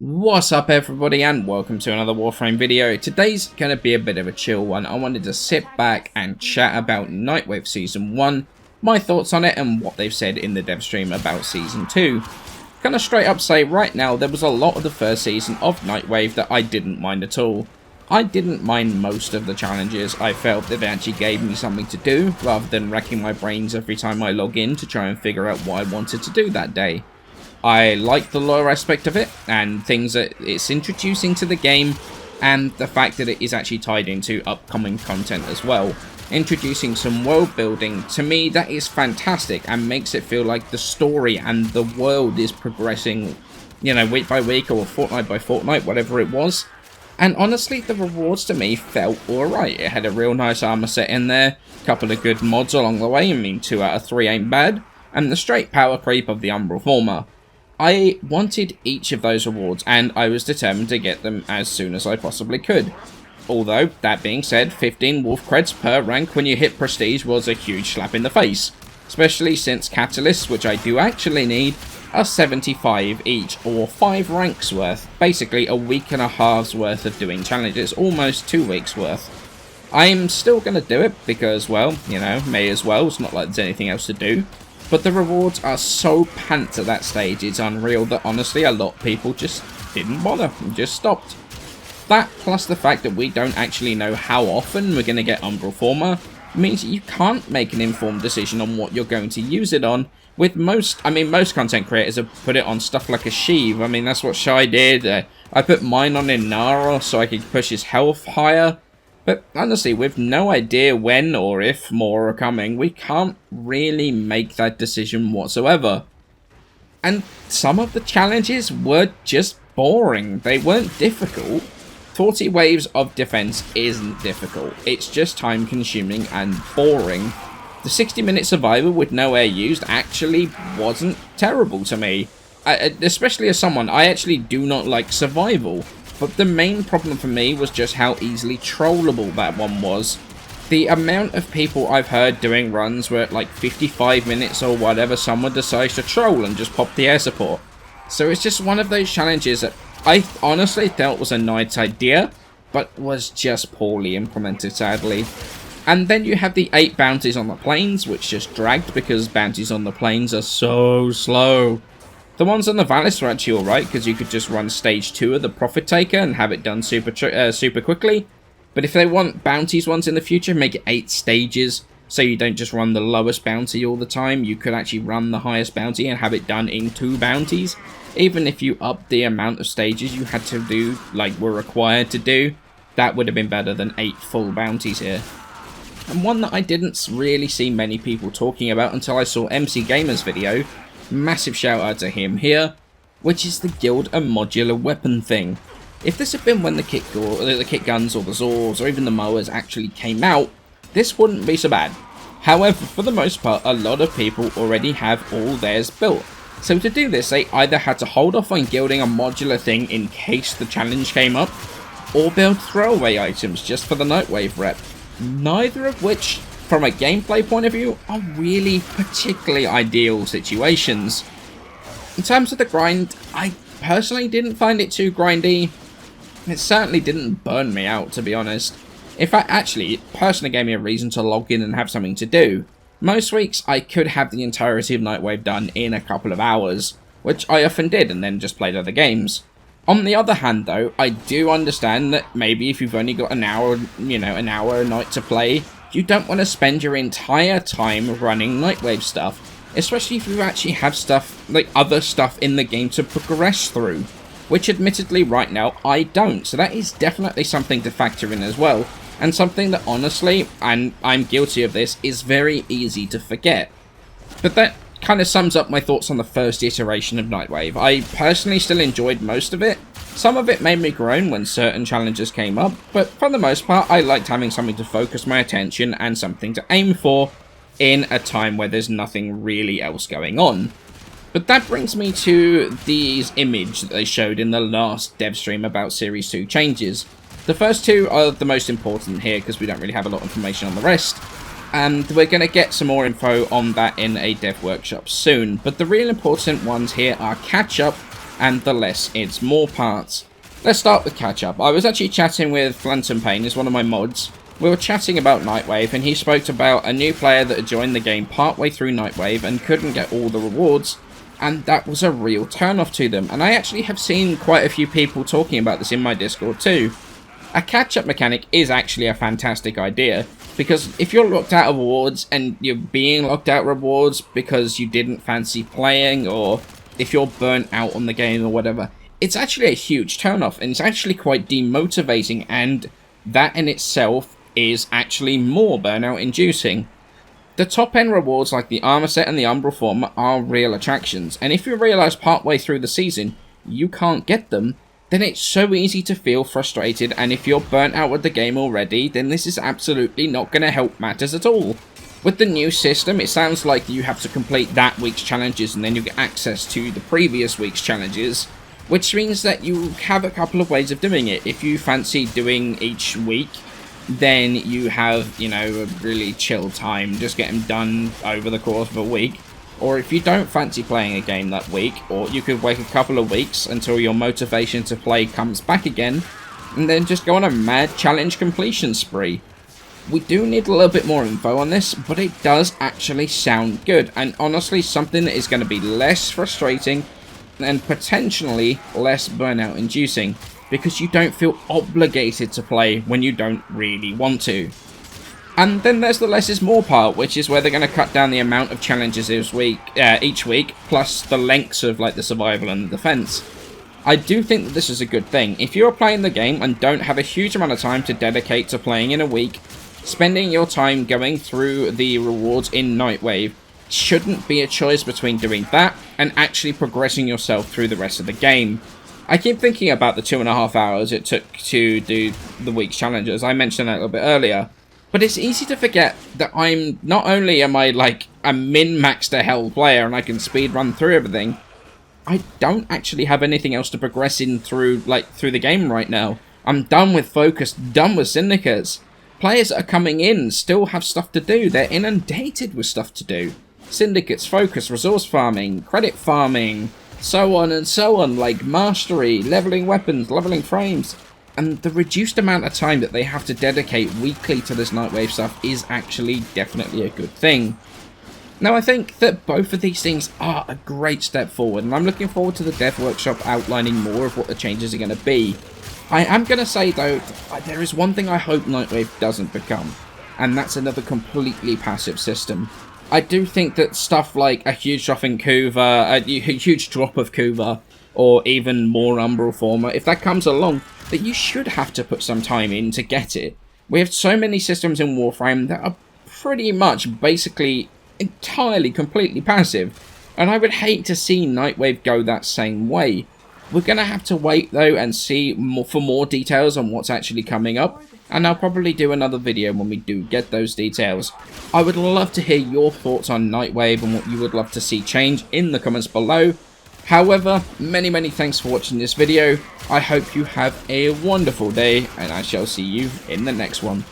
What's up everybody and welcome to another Warframe video. Today's going to be a bit of a chill one. I wanted to sit back and chat about Nightwave Season 1, my thoughts on it and what they've said in the dev stream about Season 2. Gonna straight up say right now there was a lot of the first season of Nightwave that I didn't mind at all. I didn't mind most of the challenges. I felt that they actually gave me something to do rather than racking my brains every time I log in to try and figure out what I wanted to do that day. I like the lore aspect of it, and things that it's introducing to the game, and the fact that it is actually tied into upcoming content as well. Introducing some world building, to me that is fantastic, and makes it feel like the story and the world is progressing, you know, week by week or fortnight by fortnight, whatever it was. And honestly, the rewards to me felt alright. It had a real nice armor set in there, a couple of good mods along the way, I mean 2 out of 3 ain't bad, and the straight power creep of the Umbral Former. I wanted each of those rewards, and I was determined to get them as soon as I possibly could. Although, that being said, 15 wolf creds per rank when you hit prestige was a huge slap in the face. Especially since catalysts, which I do actually need, are 75 each, or 5 ranks worth. Basically a week and a half's worth of doing challenges, almost 2 weeks worth. I'm still going to do it, because, well, you know, may as well, it's not like there's anything else to do. But the rewards are so pants at that stage, it's unreal that honestly a lot of people just didn't bother and just stopped. That, plus the fact that we don't actually know how often we're going to get Umbral Former, means that you can't make an informed decision on what you're going to use it on. With most content creators have put it on stuff like a Sheev. I mean, that's what Shy did. I put mine on Inara so I could push his health higher. But honestly, with no idea when or if more are coming, we can't really make that decision whatsoever. And some of the challenges were just boring. They weren't difficult. 40 waves of defense isn't difficult. It's just time consuming and boring. The 60-minute survival with no air used actually wasn't terrible to me. Especially as someone, I actually do not like survival. But the main problem for me was just how easily trollable that one was. The amount of people I've heard doing runs where at like 55 minutes or whatever someone decides to troll and just pop the air support. So it's just one of those challenges that I honestly felt was a nice idea, but was just poorly implemented sadly. And then you have the 8 bounties on the plains, which just dragged because bounties on the plains are so slow. The ones on the Valis were actually alright, because you could just run stage 2 of the Profit Taker and have it done super quickly. But if they want bounties ones in the future, make it 8 stages, so you don't just run the lowest bounty all the time. You could actually run the highest bounty and have it done in 2 bounties. Even if you up the amount of stages you had to do, like were required to do, that would have been better than 8 full bounties here. And one that I didn't really see many people talking about until I saw MC Gamer's video, massive shout out to him here, which is the guild and modular weapon thing. If this had been when the kit guns or the Zors or even the mowers actually came out, this wouldn't be so bad. However, for the most part, a lot of people already have all theirs built. So to do this, they either had to hold off on guilding a modular thing in case the challenge came up, or build throwaway items just for the Nightwave rep. Neither of which, from a gameplay point of view, are really particularly ideal situations. In terms of the grind, I personally didn't find it too grindy. It certainly didn't burn me out, to be honest. In fact, actually, it personally gave me a reason to log in and have something to do. Most weeks, I could have the entirety of Nightwave done in a couple of hours, which I often did and then just played other games. On the other hand, though, I do understand that maybe if you've only got an hour, an hour a night to play, you don't want to spend your entire time running Nightwave stuff, especially if you actually have stuff, like other stuff in the game to progress through, which admittedly right now I don't, so that is definitely something to factor in as well, and something that honestly, and I'm guilty of this, is very easy to forget. But that kind of sums up my thoughts on the first iteration of Nightwave. I personally still enjoyed most of it. Some of it made me groan when certain challenges came up, but for the most part I liked having something to focus my attention and something to aim for in a time where there's nothing really else going on. But that brings me to these image that they showed in the last dev stream about Series 2 changes. The first 2 are the most important here because we don't really have a lot of information on the rest. and we're going to get some more info on that in a dev workshop soon. But the real important ones here are catch up and the less it's more parts. Let's start with catch-up. I was actually chatting with Phantom Pain, who's one of my mods. We were chatting about Nightwave, and he spoke about a new player that had joined the game partway through Nightwave and couldn't get all the rewards, and that was a real turn-off to them. And I actually have seen quite a few people talking about this in my Discord too. A catch-up mechanic is actually a fantastic idea, because if you're locked out of rewards and you're being locked out rewards because you didn't fancy playing, or if you're burnt out on the game or whatever, it's actually a huge turn-off, and it's actually quite demotivating, and that in itself is actually more burnout inducing. The top end rewards like the armor set and the umbral form are real attractions, and if you realise partway through the season you can't get them, then it's so easy to feel frustrated, and if you're burnt out with the game already, then this is absolutely not going to help matters at all. With the new system, it sounds like you have to complete that week's challenges and then you get access to the previous week's challenges, which means that you have a couple of ways of doing it. If you fancy doing each week, then you have, you know, a really chill time, just get them done over the course of a week. Or if you don't fancy playing a game that week, or you could wait a couple of weeks until your motivation to play comes back again, and then just go on a mad challenge completion spree. We do need a little bit more info on this, but it does actually sound good, and honestly something that is going to be less frustrating and potentially less burnout inducing, because you don't feel obligated to play when you don't really want to. And then there's the less is more part, which is where they're going to cut down the amount of challenges each week, plus the lengths of like the survival and the defense. I do think that this is a good thing. If you're playing the game and don't have a huge amount of time to dedicate to playing in a week, spending your time going through the rewards in Nightwave shouldn't be a choice between doing that and actually progressing yourself through the rest of the game. I keep thinking about the 2.5 hours it took to do the week's challenges. I mentioned that a little bit earlier. But it's easy to forget that I'm, not only am I like a min-max to hell player and I can speed run through everything, I don't actually have anything else to progress in through the game right now. I'm done with Focus, done with Syndicates. Players that are coming in still have stuff to do. They're inundated with stuff to do. Syndicates, Focus, resource farming, credit farming, so on and so on, like mastery, leveling weapons, leveling frames. And the reduced amount of time that they have to dedicate weekly to this Nightwave stuff is actually definitely a good thing. Now, I think that both of these things are a great step forward, and I'm looking forward to the dev workshop outlining more of what the changes are going to be. I am going to say, though, there is one thing I hope Nightwave doesn't become, and that's another completely passive system. I do think that stuff like a huge drop in Kuva, a huge drop of Kuva, or even more Umbral Former, if that comes along, that you should have to put some time in to get it. We have so many systems in Warframe that are pretty much basically entirely completely passive, and I would hate to see Nightwave go that same way. We're going to have to wait though and see for more details on what's actually coming up, and I'll probably do another video when we do get those details. I would love to hear your thoughts on Nightwave and what you would love to see change in the comments below. However, many thanks for watching this video. I hope you have a wonderful day, and I shall see you in the next one.